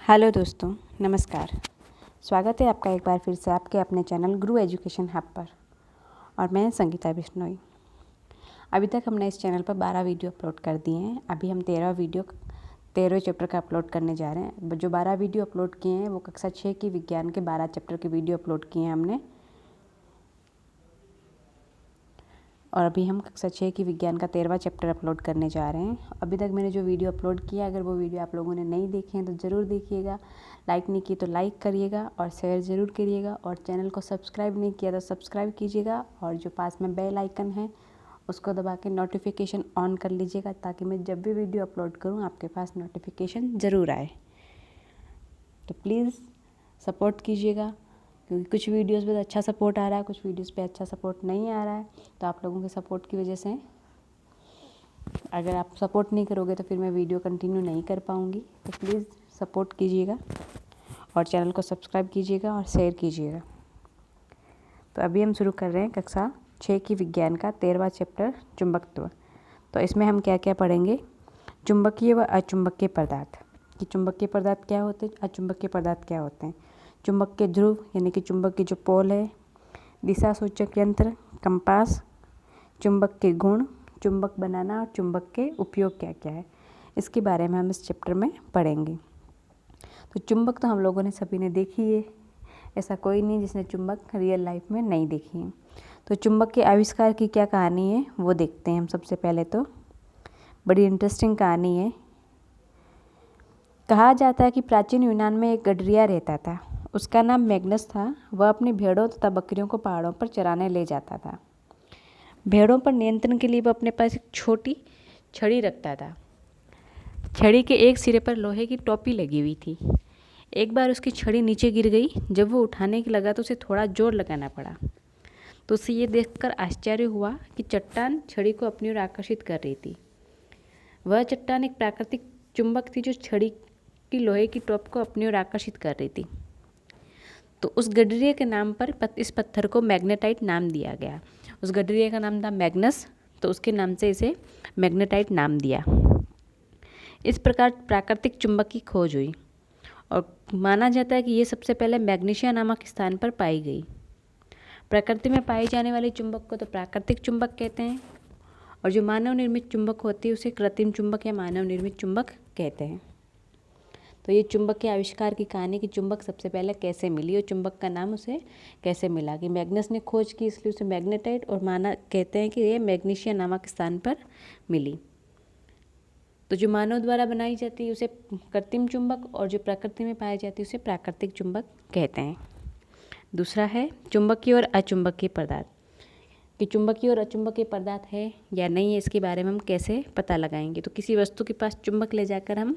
Hello दोस्तों, नमस्कार। स्वागत है आपका एक बार फिर से आपके अपने चैनल गुरु एजुकेशन हब पर। और मैं संगीता बिश्नोई। अभी तक हमने इस चैनल पर 12 वीडियो अपलोड कर दिए हैं। अभी हम 13वें चैप्टर का अपलोड करने जा रहे हैं। जो 12 वीडियो अपलोड किए हैं वो कक्षा 6 की विज्ञान के 12 चैप्टर के वीडियो अपलोड किए हैं हमने। और अभी हम कक्षा 6 की विज्ञान का 13वां चैप्टर अपलोड करने जा रहे हैं। अभी तक मैंने जो वीडियो अपलोड किया, अगर वो वीडियो आप लोगों ने नहीं देखे हैं तो ज़रूर देखिएगा। लाइक नहीं की तो लाइक करिएगा और शेयर ज़रूर करिएगा। और चैनल को सब्सक्राइब नहीं किया तो सब्सक्राइब कीजिएगा। और जो पास में बेल आइकन है उसको दबा के नोटिफिकेशन ऑन कर लीजिएगा, ताकि मैं जब भी वीडियो अपलोड करूँ आपके पास नोटिफिकेशन ज़रूर आए। तो प्लीज़ सपोर्ट कीजिएगा, क्योंकि कुछ वीडियोस पे अच्छा सपोर्ट आ रहा है, कुछ वीडियोस पे अच्छा सपोर्ट नहीं आ रहा है। तो आप लोगों के सपोर्ट की वजह से, अगर आप सपोर्ट नहीं करोगे तो फिर मैं वीडियो कंटिन्यू नहीं कर पाऊँगी। तो प्लीज़ सपोर्ट कीजिएगा और चैनल को सब्सक्राइब कीजिएगा और शेयर कीजिएगा। तो अभी हम शुरू कर रहे हैं कक्षा 6 की विज्ञान का 13वां चैप्टर चुंबकत्व। तो इसमें हम क्या क्या पढ़ेंगे? चुंबकीय व अचुंबकीय पदार्थ कि चुंबकीय पदार्थ क्या होते हैं, अचुंबकीय पदार्थ क्या होते हैं। चुंबक के ध्रुव यानी कि चुंबक की जो पोल है, दिशा सूचक यंत्र, कंपास, चुंबक के गुण, चुंबक बनाना और चुंबक के उपयोग क्या क्या है, इसके बारे में हम इस चैप्टर में पढ़ेंगे। तो चुंबक तो हम लोगों ने सभी ने देखी है, ऐसा कोई नहीं जिसने चुंबक रियल लाइफ में नहीं देखी है। तो चुंबक के आविष्कार की क्या कहानी है वो देखते हैं हम। सबसे पहले तो बड़ी इंटरेस्टिंग कहानी है। कहा जाता है कि प्राचीन यूनान में एक गडरिया रहता था। उसका नाम मैग्नस था। वह अपनी भेड़ों तथा बकरियों को पहाड़ों पर चराने ले जाता था। भेड़ों पर नियंत्रण के लिए वह अपने पास एक छोटी छड़ी रखता था। छड़ी के एक सिरे पर लोहे की टोपी लगी हुई थी। एक बार उसकी छड़ी नीचे गिर गई। जब वो उठाने की लगा तो उसे थोड़ा जोर लगाना पड़ा। तो उसे ये देखकर आश्चर्य हुआ कि चट्टान छड़ी को अपनी ओर आकर्षित कर रही थी। वह चट्टान एक प्राकृतिक चुंबक थी जो छड़ी की लोहे की टोप को अपनी ओर आकर्षित कर रही थी। तो उस गडरिये के नाम पर इस पत्थर को मैग्नेटाइट नाम दिया गया। उस गडरिये का नाम था मैग्नस, तो उसके नाम से इसे मैग्नेटाइट नाम दिया। इस प्रकार प्राकृतिक चुंबक की खोज हुई और माना जाता है कि ये सबसे पहले मैग्नीशिया नामक स्थान पर पाई गई। प्रकृति में पाई जाने वाली चुंबक को तो प्राकृतिक चुंबक कहते हैं, और जो मानव निर्मित चुंबक होती है उसे कृत्रिम चुंबक या मानव निर्मित चुंबक कहते हैं। तो ये चुंबक के आविष्कार की कहानी कि चुंबक सबसे पहले कैसे मिली और चुंबक का नाम उसे कैसे मिला, कि मैग्नस ने खोज की इसलिए उसे मैग्नेटाइट, और माना कहते हैं कि ये मैग्नीशिया नामक स्थान पर मिली। तो जो मानव द्वारा बनाई जाती है उसे कृत्रिम चुंबक, और जो प्रकृति में पाई जाती है उसे प्राकृतिक चुंबक कहते हैं। दूसरा है चुंबकीय और अचुंबकीय पदार्थ, कि चुंबकीय और अचुंबकीय पदार्थ है या नहीं है, इसके बारे में हम कैसे पता लगाएंगे। तो किसी वस्तु के पास चुंबक ले जाकर हम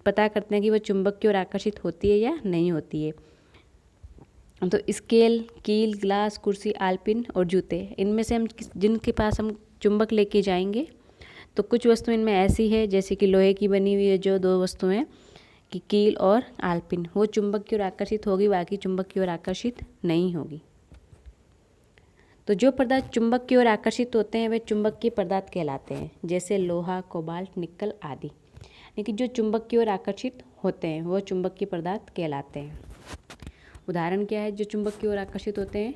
पता करते हैं कि वह चुंबक की ओर आकर्षित होती है या नहीं होती है। तो स्केल, कील, ग्लास, कुर्सी, आलपिन और जूते, इनमें से हम जिनके पास हम चुंबक लेके जाएंगे, तो कुछ वस्तुएं इनमें ऐसी है जैसे कि लोहे की बनी हुई है जो दो वस्तुएं कि कील और आलपिन, वो चुंबक की ओर आकर्षित होगी, बाकी चुंबक की ओर आकर्षित नहीं होगी। तो जो पदार्थ चुंबक की ओर आकर्षित होते हैं वे चुंबकीय पदार्थ कहलाते हैं, जैसे लोहा, कोबाल्ट, निकल आदि। लेकिन जो चुंबक की ओर आकर्षित होते हैं वो चुंबकीय पदार्थ कहलाते हैं। उदाहरण क्या है जो चुंबक की ओर आकर्षित होते हैं?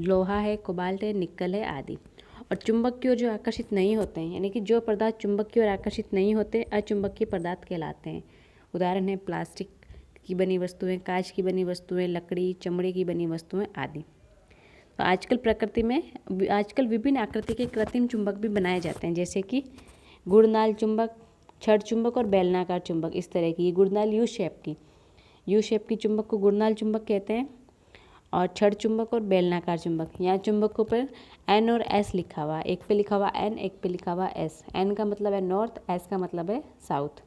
लोहा है, कोबाल्ट है, निकल है आदि। और चुंबक की ओर जो आकर्षित नहीं होते हैं, यानी कि जो पदार्थ चुंबक की ओर आकर्षित नहीं होते, अचुंबकीय पदार्थ कहलाते हैं। उदाहरण है प्लास्टिक की बनी वस्तुएं, कांच की बनी वस्तुएं, लकड़ी, चमड़े की बनी वस्तुएं आदि। तो आजकल विभिन्न आकृति के कृत्रिम चुंबक भी बनाए जाते हैं, जैसे कि गुड़नाल चुंबक, छड़ चुंबक और बेलनाकार चुंबक। इस तरह की गुड़नाल यू शेप की चुंबक को गुड़नाल चुंबक कहते हैं, और छड़ चुंबक और बेलनाकार चुंबक। यहाँ चुंबकों पर एन और एस लिखा हुआ, एक पे लिखा हुआ एन, एक पे लिखा हुआ एस। एन का मतलब है नॉर्थ, एस का मतलब है साउथ।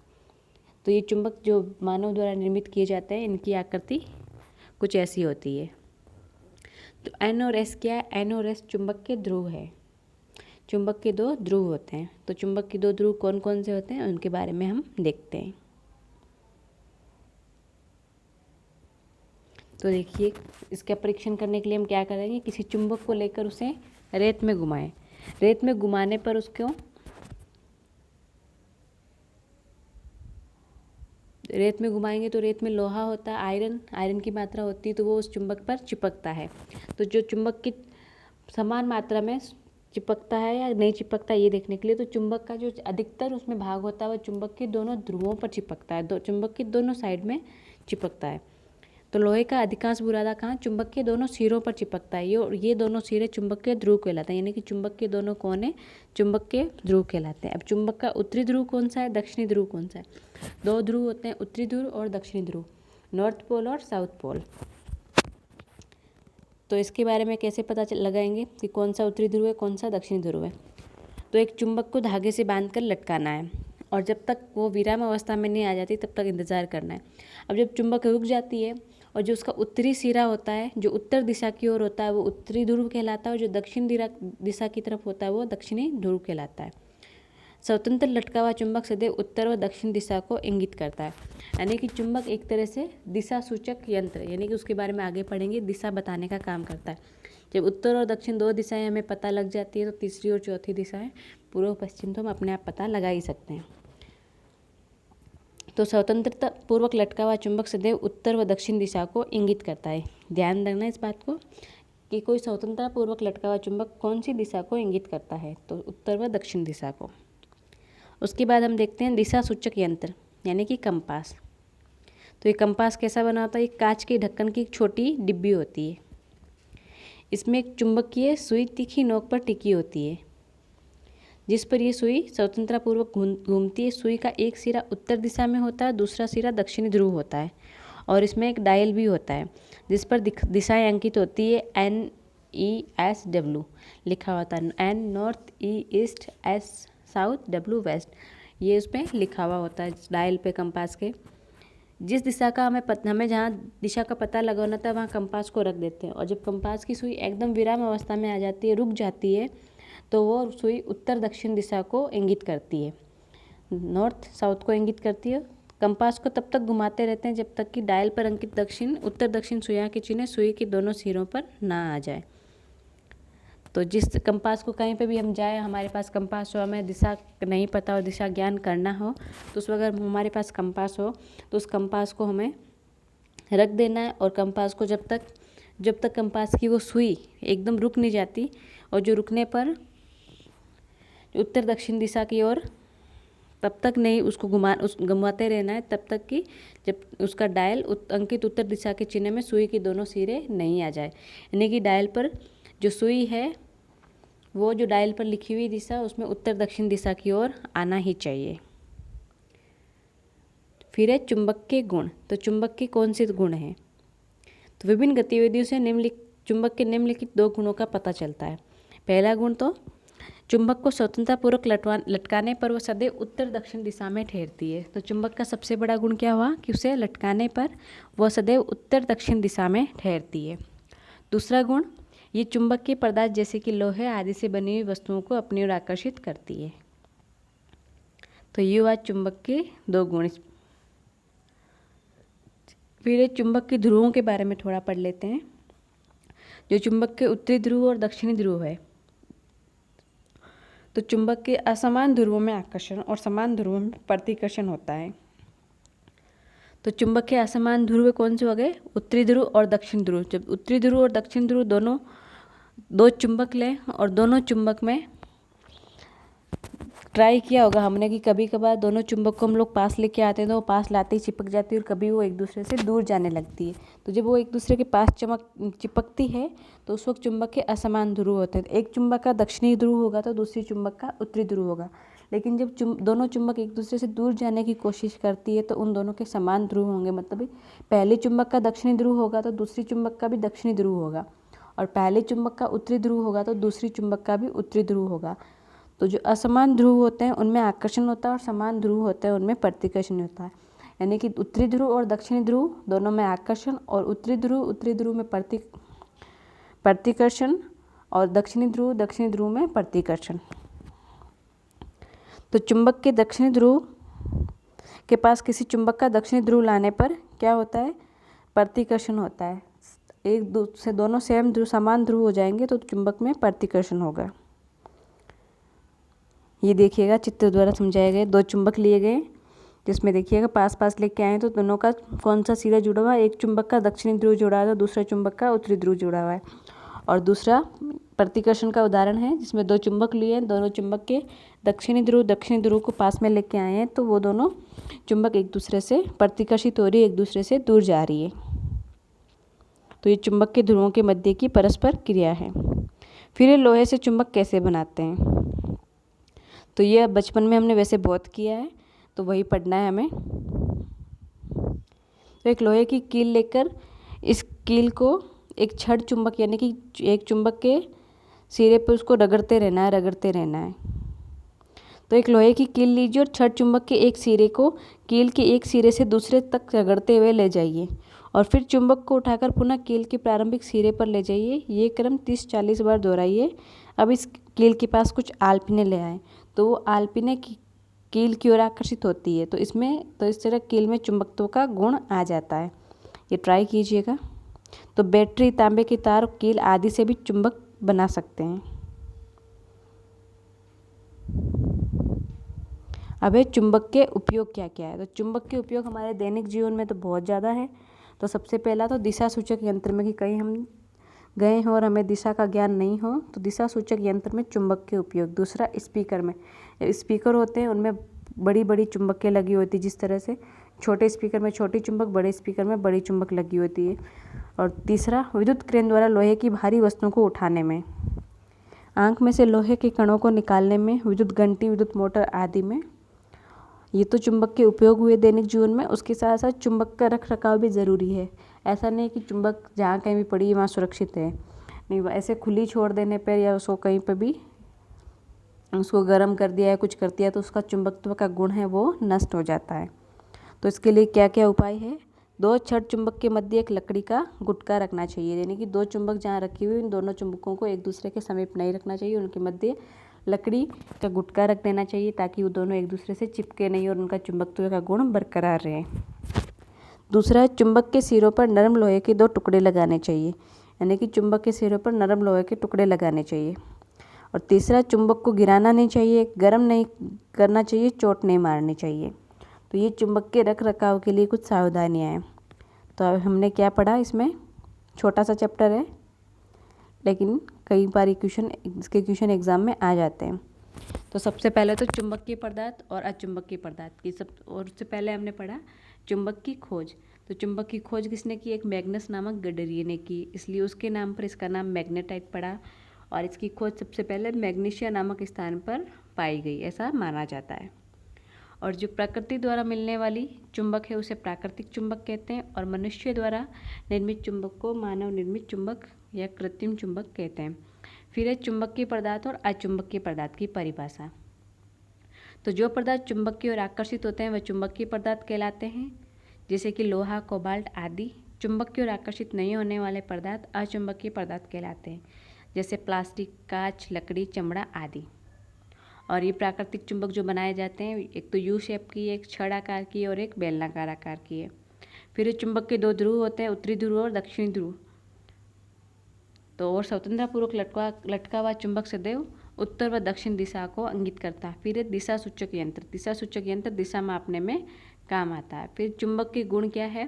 तो ये चुंबक जो मानव द्वारा निर्मित किए जाते हैं इनकी आकृति कुछ ऐसी होती है। तो एन और एस क्या है? एन और एस चुंबक के ध्रुव है। चुंबक के दो ध्रुव होते हैं। तो चुंबक के दो ध्रुव कौन कौन से होते हैं उनके बारे में हम देखते हैं। तो देखिए, इसका परीक्षण करने के लिए हम क्या करेंगे, किसी चुंबक को लेकर उसे रेत में घुमाएं। रेत में घुमाने पर उसको रेत में घुमाएंगे तो रेत में लोहा होता है, आयरन की मात्रा होती है, तो वो उस चुंबक पर चिपकता है। तो जो चुंबक की समान मात्रा में चिपकता है या नहीं चिपकता ये देखने के लिए, तो चुंबक का जो अधिकतर उसमें भाग होता है वो चुंबक के दोनों ध्रुवों पर चिपकता है, चुंबक के दोनों साइड में चिपकता है। तो लोहे का अधिकांश बुरादा कहाँ, चुंबक के दोनों सिरों पर चिपकता है। ये दोनों सिरे चुंबक के ध्रुव कहलाते हैं, यानी कि चुंबक के दोनों कोने चुंबक के ध्रुव कहलाते हैं। अब चुंबक का उत्तरी ध्रुव कौन सा है, दक्षिणी ध्रुव कौन सा है? दो ध्रुव होते हैं, उत्तरी ध्रुव और दक्षिणी ध्रुव, नॉर्थ पोल और साउथ पोल। तो इसके बारे में कैसे पता लगाएंगे कि कौन सा उत्तरी ध्रुव है, कौन सा दक्षिणी ध्रुव है? तो एक चुंबक को धागे से बांधकर लटकाना है और जब तक वो विराम अवस्था में नहीं आ जाती तब तक इंतज़ार करना है। अब जब चुंबक रुक जाती है और जो उसका उत्तरी सिरा होता है, जो उत्तर दिशा की ओर होता है, वो उत्तरी ध्रुव कहलाता है, और जो दक्षिण दिशा की तरफ होता है वो दक्षिणी ध्रुव कहलाता है। स्वतंत्र लटका हुआ चुंबक सदैव उत्तर व दक्षिण दिशा को इंगित करता है, यानी कि चुंबक एक तरह से दिशा सूचक यंत्र, यानी कि उसके बारे में आगे पढ़ेंगे, दिशा बताने का काम करता है। जब उत्तर और दक्षिण दो दिशाएं हमें पता लग जाती है तो तीसरी और चौथी दिशाएं पूर्व पश्चिम तो हम अपने आप पता लगा ही सकते हैं। तो स्वतंत्रता पूर्वक लटका हुआ चुंबक सदैव उत्तर व दक्षिण दिशा को इंगित करता है। ध्यान रखना इस बात को कि कोई स्वतंत्रता पूर्वक लटका हुआ चुंबक कौन सी दिशा को इंगित करता है, तो उत्तर व दक्षिण दिशा को। उसके बाद हम देखते हैं दिशा सूचक यंत्र, यानी कि कंपास। तो ये कंपास कैसा बना होता है? एक कांच के ढक्कन की एक छोटी डिब्बी होती है, इसमें एक चुंबकीय सुई तीखी नोक पर टिकी होती है, जिस पर यह सुई स्वतंत्रतापूर्वक घूमती है। सुई का एक सिरा उत्तर दिशा में होता है, दूसरा सिरा दक्षिणी ध्रुव होता है, और इसमें एक डायल भी होता है जिस पर दिशाएं अंकित होती है। NESW लिखा होता है, N north, E east, S south, W west, ये उसमें लिखा हुआ होता है डायल पे कंपास के। जिस दिशा का हमें जहाँ दिशा का पता लगाना था वहाँ कंपास को रख देते हैं, और जब कंपास की सुई एकदम विराम अवस्था में आ जाती है, रुक जाती है, तो वो सुई उत्तर दक्षिण दिशा को इंगित करती है, नॉर्थ साउथ को इंगित करती है। कंपास को तब तक घुमाते रहते हैं जब तक कि डायल पर अंकित उत्तर दक्षिण सुइयां के चिन्ह सुई के दोनों सिरों पर ना आ जाए। तो जिस कंपास को कहीं पे भी हम जाए, हमारे पास कंपास हो, हमें दिशा नहीं पता और दिशा ज्ञान करना हो, तो उस वक्त हमारे पास कंपास हो तो उस कंपास को हमें रख देना है, और कंपास को जब तक कंपास की वो सुई एकदम रुक नहीं जाती, और जो रुकने पर उत्तर दक्षिण दिशा की ओर, तब तक नहीं उसको घुमाते रहना है, तब तक कि जब उसका डायल अंकित उत्तर दिशा के चिन्ह में सुई के दोनों सिरे नहीं आ जाए, यानी कि डायल पर जो सुई है वो जो डायल पर लिखी हुई दिशा उसमें उत्तर दक्षिण दिशा की ओर आना ही चाहिए। फिर है चुंबक के गुण। तो चुंबक के कौन से गुण हैं? तो विभिन्न गतिविधियों से चुंबक के निम्नलिखित 2 गुणों का पता चलता है। पहला गुण, तो चुंबक को स्वतंत्रतापूर्वक लटकाने पर वह सदैव उत्तर दक्षिण दिशा में ठहरती है। तो चुंबक का सबसे बड़ा गुण क्या हुआ कि उसे लटकाने पर वह सदैव उत्तर दक्षिण दिशा में ठहरती है। दूसरा गुण, ये चुंबक के पदार्थ जैसे कि लोहे आदि से बनी हुई वस्तुओं को अपनी ओर आकर्षित करती है। तो ये हुआ चुंबक के 2 गुण। फिर चुंबक के ध्रुवों के बारे में थोड़ा पढ़ लेते हैं। जो चुंबक के उत्तरी ध्रुव और दक्षिणी ध्रुव है, तो चुंबक के असमान ध्रुवों में आकर्षण और समान ध्रुवों में प्रतिकर्षण होता है। तो चुंबक के असमान ध्रुव कौन से हो गए? उत्तरी ध्रुव और दक्षिण ध्रुव। जब उत्तरी ध्रुव और दक्षिण ध्रुव दोनों 2 चुंबक लें और दोनों चुंबक में ट्राई किया होगा हमने कि कभी कभार दोनों चुंबक को हम लोग पास लेके आते हैं तो वो पास लाते ही चिपक जाती है और कभी वो एक दूसरे से दूर जाने लगती है। तो जब वो एक दूसरे के पास चिपकती है तो उस वक्त चुंबक के असमान ध्रुव होते हैं। एक चुंबक का दक्षिणी ध्रुव होगा तो दूसरी चुंबक का उत्तरी ध्रुव होगा। लेकिन जब दोनों चुंबक एक दूसरे से दूर जाने की कोशिश करती है तो उन दोनों के समान ध्रुव होंगे। मतलब पहले चुंबक का दक्षिणी ध्रुव होगा तो दूसरी चुंबक का भी दक्षिणी ध्रुव होगा, और पहले चुंबक का उत्तरी ध्रुव होगा तो दूसरी चुंबक का भी उत्तरी ध्रुव होगा। तो जो असमान ध्रुव होते हैं उनमें आकर्षण होता है और समान ध्रुव होते हैं उनमें प्रतिकर्षण होता है। यानी कि उत्तरी ध्रुव और दक्षिणी ध्रुव दोनों में आकर्षण, और उत्तरी ध्रुव में प्रतिकर्षण, और दक्षिणी ध्रुव में प्रतिकर्षण। तो चुंबक के दक्षिणी ध्रुव के पास किसी चुंबक का दक्षिणी ध्रुव लाने पर क्या होता है? प्रतिकर्षण होता है। एक से दोनों समान ध्रुव हो जाएंगे तो चुंबक में प्रतिकर्षण होगा। ये देखिएगा चित्र द्वारा समझाए गए 2 चुंबक लिए गए, जिसमें देखिएगा पास पास लेके आए तो दोनों का कौन सा सिरा जुड़ा हुआ है, एक चुंबक का दक्षिणी ध्रुव जुड़ा हुआ है, दूसरा चुंबक का उत्तरी ध्रुव जुड़ा हुआ है। और दूसरा प्रतिकर्षण का उदाहरण है जिसमें दो चुंबक लिए हैं, दोनों चुंबक के दक्षिणी ध्रुव को पास में लेके आए हैं, तो वो दोनों चुंबक एक दूसरे से प्रतिकर्षित हो रही है, एक दूसरे से दूर जा रही है। तो ये चुंबक के ध्रुवों के मध्य की परस्पर क्रिया है। फिर ये लोहे से चुंबक कैसे बनाते हैं, तो ये बचपन में हमने वैसे बहुत किया है, तो वही पढ़ना है हमें। तो एक लोहे की कील लेकर इस कील को एक छड़ चुंबक यानी कि एक चुंबक के सिरे पर उसको रगड़ते रहना है। तो एक लोहे की कील लीजिए और छड़ चुंबक के एक सिरे को कील के एक सिरे से दूसरे तक रगड़ते हुए ले जाइए और फिर चुंबक को उठाकर पुनः कील के प्रारंभिक सिरे पर ले जाइए। ये क्रम 30-40 बार दोहराइए। अब इस कील के पास कुछ आलपिनें ले आएँ, तो वो आलपिनें कील की ओर आकर्षित होती है, तो इस तरह कील में चुंबकत्व का गुण आ जाता है। ये ट्राई कीजिएगा। तो बैटरी, तांबे की तार, कील आदि से भी चुंबक बना सकते हैं। अब है चुंबक के उपयोग क्या क्या है। तो चुंबक के उपयोग हमारे दैनिक जीवन में तो बहुत ज़्यादा है। तो सबसे पहला तो दिशा सूचक यंत्र में कि कहीं हम गए हों और हमें दिशा का ज्ञान नहीं हो, तो दिशा सूचक यंत्र में चुंबक के उपयोग। दूसरा स्पीकर में, स्पीकर होते हैं उनमें बड़ी बड़ी चुंबकें लगी होती है, जिस तरह से छोटे स्पीकर में छोटी चुंबक, बड़े स्पीकर में बड़ी चुंबक लगी होती है। और तीसरा विद्युत क्रेन द्वारा लोहे की भारी वस्तुओं को उठाने में, आंख में से लोहे के कणों को निकालने में, विद्युत घंटी, विद्युत मोटर आदि में। ये तो चुंबक के उपयोग हुए दैनिक जीवन में। उसके साथ साथ चुंबक का रख रखाव भी ज़रूरी है। ऐसा नहीं कि चुंबक जहाँ कहीं भी पड़ी है वहाँ सुरक्षित है, नहीं, ऐसे खुली छोड़ देने पर या उसको कहीं पर भी उसको गर्म कर दिया या कुछ कर दिया तो उसका चुंबकत्व का गुण है वो नष्ट हो जाता है। तो इसके लिए क्या क्या उपाय है। दो छड़ चुंबक के मध्य एक लकड़ी का गुटका रखना चाहिए, यानी कि दो चुंबक जहाँ रखी हुई, इन दोनों चुंबकों को एक दूसरे के समीप नहीं रखना चाहिए, उनके मध्य लकड़ी का गुटका रख देना चाहिए ताकि वो दोनों एक दूसरे से चिपके नहीं और उनका चुंबकत्व का गुण बरकरार रहे। दूसरा है चुंबक के सिरों पर नरम लोहे के 2 टुकड़े लगाने चाहिए, यानी कि चुंबक के सिरों पर नरम लोहे के टुकड़े लगाने चाहिए। और तीसरा, चुंबक को गिराना नहीं चाहिए, गर्म नहीं करना चाहिए, चोट नहीं मारनी चाहिए। तो ये चुंबक के रख रखाव के लिए कुछ सावधानियाँ हैं। तो अब हमने क्या पढ़ा, इसमें छोटा सा चैप्टर है लेकिन कई बार इसके क्वेश्चन एग्जाम में आ जाते हैं। तो सबसे पहले तो चुंबकीय पदार्थ और अचुंबकीय पदार्थ की और उससे पहले हमने पढ़ा चुंबक की खोज। तो चुंबक की खोज किसने की, एक मैग्नस नामक गडरिये ने की, इसलिए उसके नाम पर इसका नाम मैग्नेटाइट पड़ा। और इसकी खोज सबसे पहले मैग्नीशिया नामक स्थान पर पाई गई, ऐसा माना जाता है। और जो प्रकृति द्वारा मिलने वाली चुंबक है उसे प्राकृतिक चुंबक कहते हैं, और मनुष्य द्वारा निर्मित चुंबक को मानव निर्मित चुंबक या कृत्रिम चुंबक कहते हैं। फिर है चुंबकीय पदार्थ और अचुंबकीय पदार्थ की परिभाषा। तो जो पदार्थ चुंबक की ओर आकर्षित होते हैं वह चुंबकीय पदार्थ कहलाते हैं, जैसे कि लोहा, कोबाल्ट आदि। चुंबक की ओर आकर्षित नहीं होने वाले पदार्थ अचुंबकीय पदार्थ कहलाते हैं, जैसे प्लास्टिक, कांच, लकड़ी, चमड़ा आदि। और ये प्राकृतिक चुंबक जो बनाए जाते हैं, एक तो यू शेप की, एक छड़ आकार की और एक बेलनाकार आकार की है। फिर चुंबक के 2 ध्रुव होते हैं, उत्तरी ध्रुव और दक्षिणी ध्रुव। तो और स्वतंत्रपूर्वक लटका हुआ चुंबक सदैव उत्तर व दक्षिण दिशा को इंगित करता है। फिर दिशा सूचक यंत्र, दिशा मापने में काम आता है। फिर चुंबक के गुण क्या है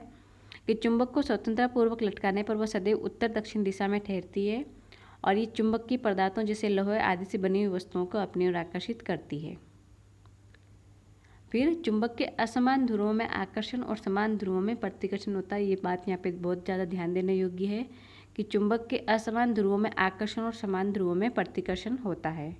कि चुंबक को स्वतंत्रपूर्वक लटकाने पर वह सदैव उत्तर दक्षिण दिशा में ठहरती है, और ये चुंबक की पदार्थों जैसे लोहे आदि से बनी हुई वस्तुओं को अपनी ओर आकर्षित करती है। फिर चुंबक के असमान ध्रुवों में आकर्षण और समान ध्रुवों में प्रतिकर्षण होता है। ये बात यहाँ पे बहुत ज़्यादा ध्यान देने योग्य है कि चुंबक के असमान ध्रुवों में आकर्षण और समान ध्रुवों में प्रतिकर्षण होता है।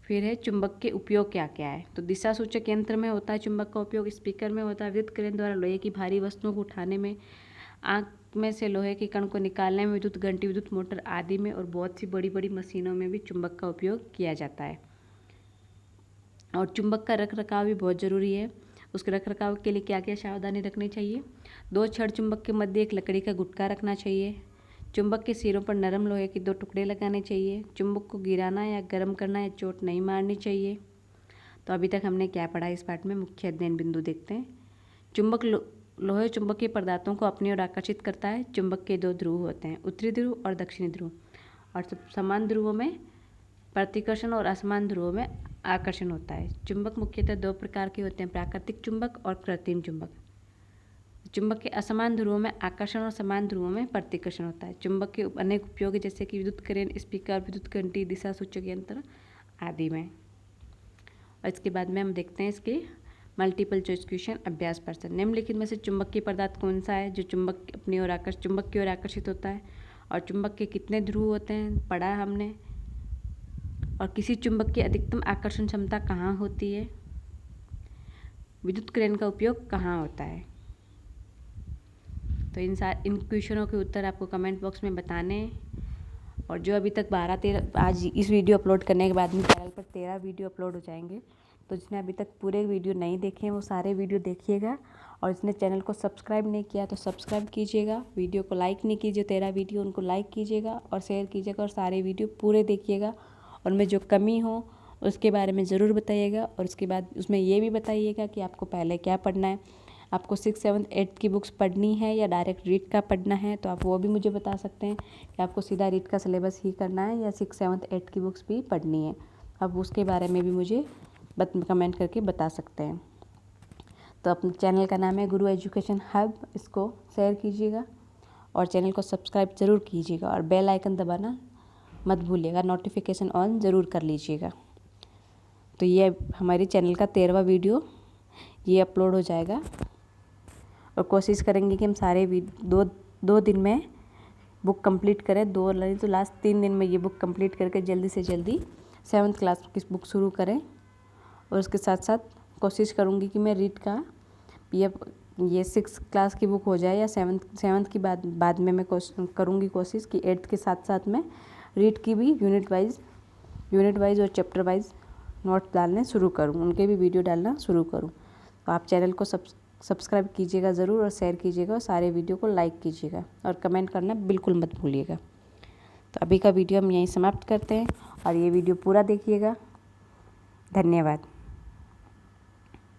फिर है चुंबक के उपयोग क्या क्या है। तो दिशा सूचक यंत्र में होता है चुंबक का उपयोग, स्पीकर में होता है विद्युत क्रेन द्वारा लोहे की भारी वस्तुओं को उठाने में, आंख में से लोहे के कण को निकालने में, विद्युत घंटी, विद्युत मोटर आदि में, और बहुत सी बड़ी बड़ी मशीनों में भी चुंबक का उपयोग किया जाता है। और चुंबक का रख रखाव भी बहुत ज़रूरी है। उसके रख रखाव के लिए क्या क्या सावधानी रखनी चाहिए। 2 छड़ चुंबक के मध्य एक लकड़ी का गुटका रखना चाहिए। चुंबक के सिरों पर नरम लोहे के 2 टुकड़े लगाने चाहिए। चुंबक को गिराना या गर्म करना या चोट नहीं मारनी चाहिए। तो अभी तक हमने क्या पढ़ा, इस पाठ में मुख्य अध्ययन बिंदु देखते हैं। चुंबक लोहे चुंबकीय पदार्थों को अपनी ओर आकर्षित करता है। चुंबक के 2 ध्रुव होते हैं, उत्तरी ध्रुव और दक्षिणी ध्रुव, और समान ध्रुवों में प्रतिकर्षण और असमान ध्रुवों में आकर्षण होता है। चुंबक मुख्यतः दो प्रकार के होते हैं, प्राकृतिक चुंबक और कृत्रिम चुंबक। चुंबक के असमान ध्रुवों में आकर्षण और समान ध्रुवों में प्रतिकर्षण होता है। चुंबक के अनेक उपयोग जैसे कि विद्युत करेंट, स्पीकर, विद्युत घंटी, दिशा सूचक यंत्र आदि में। और इसके बाद में हम देखते हैं इसके मल्टीपल चॉइस क्वेश्चन अभ्यास प्रश्न। निम्नलिखित में से चुंबकीय पदार्थ कौन सा है जो चुंबक की ओर आकर्षित होता है, और चुंबक के कितने ध्रुव होते हैं पढ़ा है हमने, और किसी चुंबक की अधिकतम आकर्षण क्षमता कहाँ होती है, विद्युत करेंट का उपयोग कहाँ होता है। तो इन क्वेश्चनों के उत्तर आपको कमेंट बॉक्स में बताने हैं। और जो अभी तक 12-13 आज इस वीडियो अपलोड करने के बाद में चैनल पर 13 वीडियो अपलोड हो जाएंगे, तो जिसने अभी तक पूरे वीडियो नहीं देखे हैं वो सारे वीडियो देखिएगा। और जिसने चैनल को सब्सक्राइब नहीं किया तो सब्सक्राइब कीजिएगा। वीडियो को लाइक नहीं कीजिए, 13 वीडियो उनको लाइक कीजिएगा और शेयर कीजिएगा, और सारे वीडियो पूरे देखिएगा। और मैं जो कमी हो उसके बारे में ज़रूर बताइएगा। और उसके बाद उसमें ये भी बताइएगा कि आपको पहले क्या पढ़ना है, आपको 6th 7th 8th की बुक्स पढ़नी है या डायरेक्ट रीड का पढ़ना है, तो आप वो भी मुझे बता सकते हैं कि आपको सीधा रीड का सिलेबस ही करना है या 6th 7th 8th की बुक्स भी पढ़नी है। अब उसके बारे में भी मुझे कमेंट करके बता सकते हैं। तो अपने चैनल का नाम है गुरु एजुकेशन हब, इसको शेयर कीजिएगा और चैनल को सब्सक्राइब ज़रूर कीजिएगा और बेल आइकन दबाना मत भूलिएगा, नोटिफिकेशन ऑन ज़रूर कर लीजिएगा। तो ये हमारे चैनल का 13वां वीडियो ये अपलोड हो जाएगा। और कोशिश करेंगे कि हम सारे दो दिन में बुक कंप्लीट करें, 2 नहीं तो लास्ट 3 दिन में ये बुक कंप्लीट करके जल्दी से जल्दी 7th क्लास की बुक शुरू करें। और उसके साथ साथ कोशिश करूँगी कि मैं रीड का ये 6th क्लास की बुक हो जाए या 7th की बाद में मैं करूँगी कोशिश कि 8th के साथ साथ में रीड की भी यूनिट वाइज और चैप्टर वाइज नोट्स डालने शुरू करूँ, उनके भी वीडियो डालना शुरू करूँ। तो आप चैनल को सब्सक्राइब कीजिएगा ज़रूर और शेयर कीजिएगा और सारे वीडियो को लाइक कीजिएगा और कमेंट करना बिल्कुल मत भूलिएगा। तो अभी का वीडियो हम यहीं समाप्त करते हैं और ये वीडियो पूरा देखिएगा। धन्यवाद।